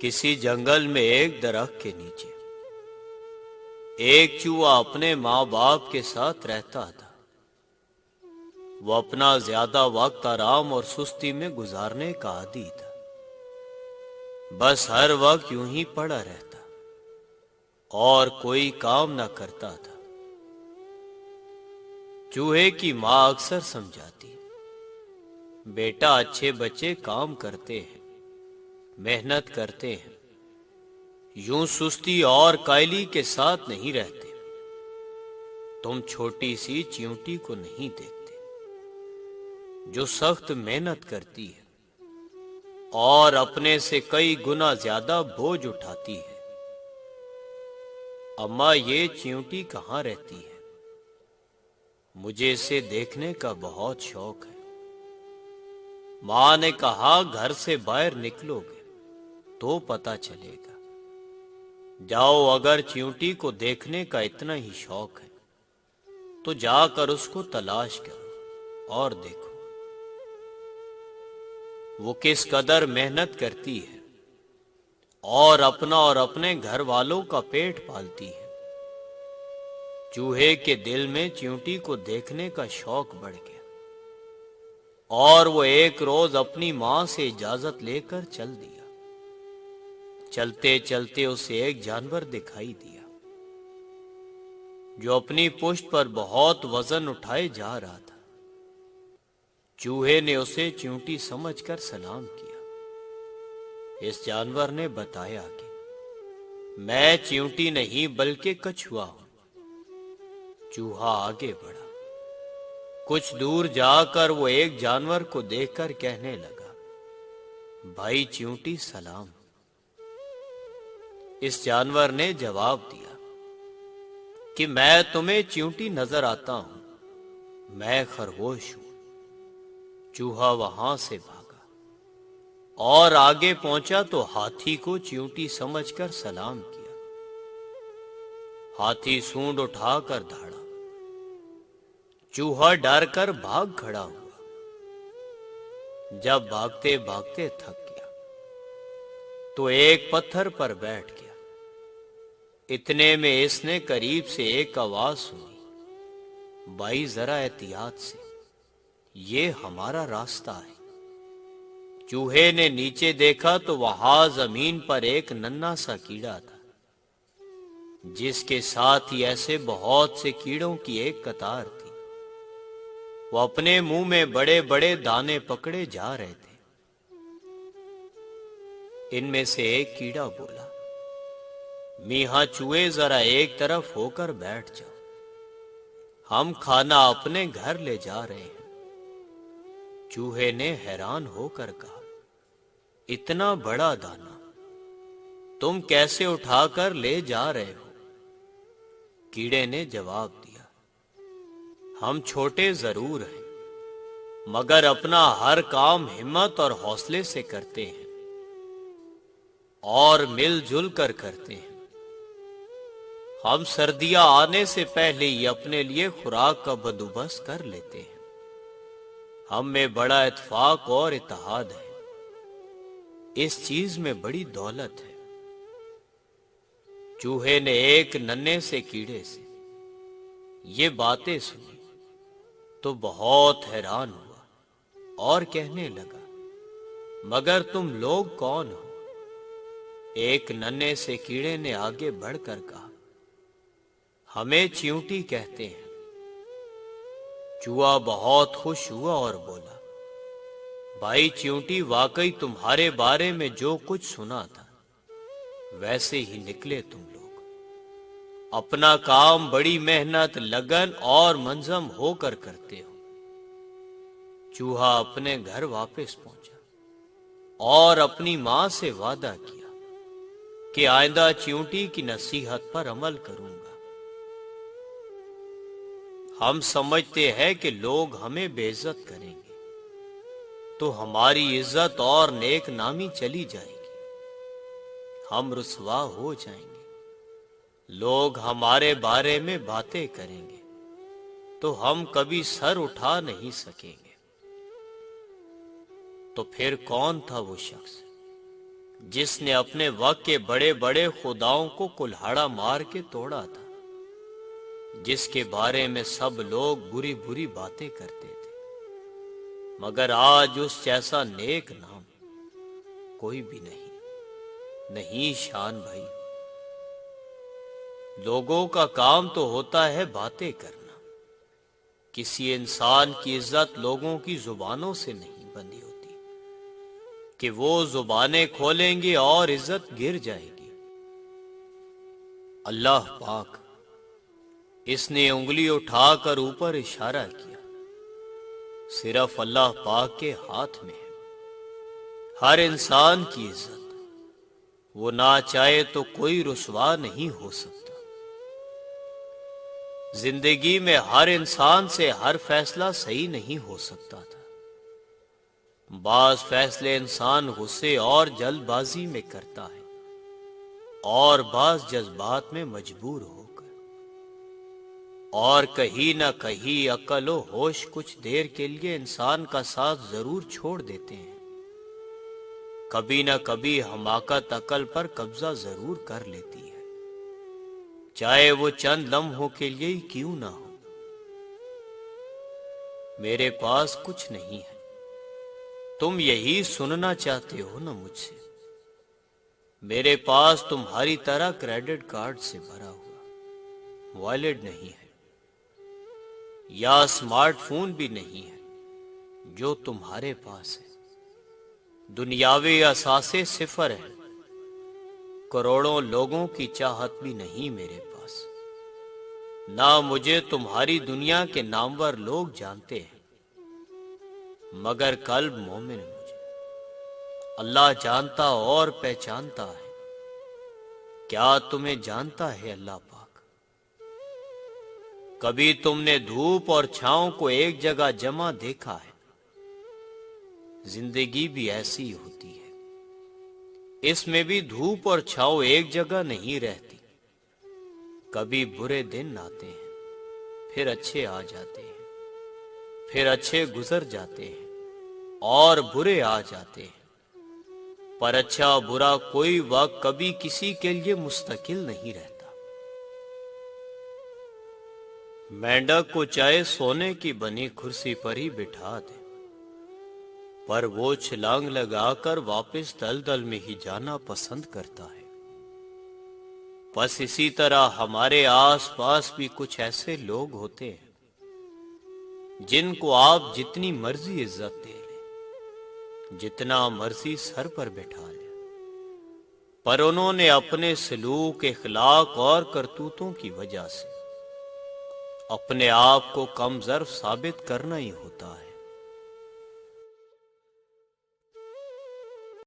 किसी जंगल में एक दरख्त के नीचे एक चूहा अपने माँ बाप के साथ रहता था। वो अपना ज्यादा वक्त आराम और सुस्ती में गुजारने का आदी था। बस हर वक्त यूं ही पड़ा रहता और कोई काम न करता था। चूहे की माँ अक्सर समझाती, बेटा अच्छे बच्चे काम करते हैं, मेहनत करते हैं, यूं सुस्ती और कायली के साथ नहीं रहते। तुम छोटी सी चींटी को नहीं देखते जो सख्त मेहनत करती है और अपने से कई गुना ज्यादा बोझ उठाती है। अम्मा, ये चींटी कहाँ रहती है? मुझे इसे देखने का बहुत शौक है। माँ ने कहा, घर से बाहर निकलोगे तो पता चलेगा। जाओ, अगर चींटी को देखने का इतना ही शौक है तो जाकर उसको तलाश करो और देखो वो किस कदर मेहनत करती है और अपना और अपने घर वालों का पेट पालती है। चूहे के दिल में चींटी को देखने का शौक बढ़ गया और वो एक रोज अपनी माँ से इजाजत लेकर चल दिया। चलते चलते उसे एक जानवर दिखाई दिया जो अपनी पुश्त पर बहुत वजन उठाए जा रहा था। चूहे ने उसे चींटी समझकर सलाम किया। इस जानवर ने बताया कि मैं चींटी नहीं बल्कि कछुआ हूं। चूहा आगे बढ़ा। कुछ दूर जाकर वो एक जानवर को देखकर कहने लगा, भाई चींटी सलाम। इस जानवर ने जवाब दिया कि मैं तुम्हें चींटी नजर आता हूं, मैं खरगोश हूं। चूहा वहां से भागा और आगे पहुंचा तो हाथी को चींटी समझकर सलाम किया। हाथी सूंड उठाकर दौड़ा। चूहा डर कर भाग खड़ा हुआ। जब भागते भागते थक गया तो एक पत्थर पर बैठ गया। इतने में इसने करीब से एक आवाज सुनी, भाई जरा एहतियात से, ये हमारा रास्ता है। चूहे ने नीचे देखा तो वहां जमीन पर एक नन्हा सा कीड़ा था, जिसके साथ ही ऐसे बहुत से कीड़ों की एक कतार थी। वो अपने मुंह में बड़े बड़े दाने पकड़े जा रहे थे। इनमें से एक कीड़ा बोला, मीहा चूहे जरा एक तरफ होकर बैठ जाओ, हम खाना अपने घर ले जा रहे हैं। चूहे ने हैरान होकर कहा, इतना बड़ा दाना तुम कैसे उठाकर ले जा रहे हो? कीड़े ने जवाब दिया, हम छोटे जरूर हैं मगर अपना हर काम हिम्मत और हौसले से करते हैं और मिलजुल कर करते हैं। हम सर्दियां आने से पहले ही अपने लिए खुराक का बंदोबस्त कर लेते हैं। हम में बड़ा इत्तेफाक और इत्तेहाद है। इस चीज में बड़ी दौलत है। चूहे ने एक नन्हे से कीड़े से ये बातें सुनी तो बहुत हैरान हुआ और कहने लगा, मगर तुम लोग कौन हो? एक नन्हे से कीड़े ने आगे बढ़कर कहा, हमें चींटी कहते हैं। चूहा बहुत खुश हुआ और बोला, भाई चींटी, वाकई तुम्हारे बारे में जो कुछ सुना था वैसे ही निकले तुम लोग। अपना काम बड़ी मेहनत, लगन और मंजम होकर करते हो। चूहा अपने घर वापस पहुंचा और अपनी मां से वादा किया कि आइंदा चींटी की नसीहत पर अमल करूंगा। हम समझते हैं कि लोग हमें बेइज्जत करेंगे तो हमारी इज्जत और नेक नामी चली जाएगी। हम रुसवा हो जाएंगे, लोग हमारे बारे में बातें करेंगे तो हम कभी सर उठा नहीं सकेंगे। तो फिर कौन था वो शख्स جس نے اپنے وقت کے بڑے بڑے خداؤں کو کلہاڑا مار کے توڑا تھا، جس کے بارے میں سب لوگ بری بری باتیں کرتے تھے، مگر آج اس جیسا نیک نام کوئی بھی نہیں شان بھائی۔ لوگوں کا کام تو ہوتا ہے باتیں کرنا، کسی انسان کی عزت لوگوں کی زبانوں سے نہیں بندھی ہوتی کہ وہ زبانیں کھولیں گے اور عزت گر جائے گی۔ اللہ پاک اس نے انگلی اٹھا کر اوپر اشارہ کیا، صرف اللہ پاک کے ہاتھ میں ہے ہر انسان کی عزت، وہ نہ چاہے تو کوئی رسوا نہیں ہو سکتا۔ زندگی میں ہر انسان سے ہر فیصلہ صحیح نہیں ہو سکتا تھا، بعض فیصلے انسان غصے اور جلد بازی میں کرتا ہے اور بعض جذبات میں مجبور ہو کر، اور کہیں نہ کہیں عقل و ہوش کچھ دیر کے لیے انسان کا ساتھ ضرور چھوڑ دیتے ہیں۔ کبھی نہ کبھی حماقت عقل پر قبضہ ضرور کر لیتی ہے، چاہے وہ چند لمحوں کے لیے ہی کیوں نہ ہو۔ میرے پاس کچھ نہیں ہے، تم یہی سننا چاہتے ہو نا مجھ سے؟ میرے پاس تمہاری طرح کریڈٹ کارڈ سے بھرا ہوا والیٹ نہیں ہے، یا اسمارٹ فون بھی نہیں ہے جو تمہارے پاس ہے۔ دنیاوی اثاثے صفر ہیں، کروڑوں لوگوں کی چاہت بھی نہیں میرے پاس، نہ مجھے تمہاری دنیا کے نامور لوگ جانتے ہیں، مگر قلب مومن مجھے اللہ جانتا اور پہچانتا ہے۔ کیا تمہیں جانتا ہے اللہ پاک؟ کبھی تم نے دھوپ اور چھاؤں کو ایک جگہ جمع دیکھا ہے؟ زندگی بھی ایسی ہوتی ہے، اس میں بھی دھوپ اور چھاؤں ایک جگہ نہیں رہتی، کبھی برے دن آتے ہیں، پھر اچھے آ جاتے ہیں، پھر اچھے گزر جاتے ہیں اور برے آ جاتے ہیں، پر اچھا برا کوئی وقت کبھی کسی کے لیے مستقل نہیں رہتا۔ مینڈک کو چاہے سونے کی بنی کرسی پر ہی بٹھا دے، پر وہ چھلانگ لگا کر واپس دلدل میں ہی جانا پسند کرتا ہے۔ بس اسی طرح ہمارے آس پاس بھی کچھ ایسے لوگ ہوتے ہیں جن کو آپ جتنی مرضی عزت دے لیں، جتنا مرضی سر پر بٹھا لیں، پر انہوں نے اپنے سلوک، اخلاق اور کرتوتوں کی وجہ سے اپنے آپ کو کم ظرف ثابت کرنا ہی ہوتا ہے۔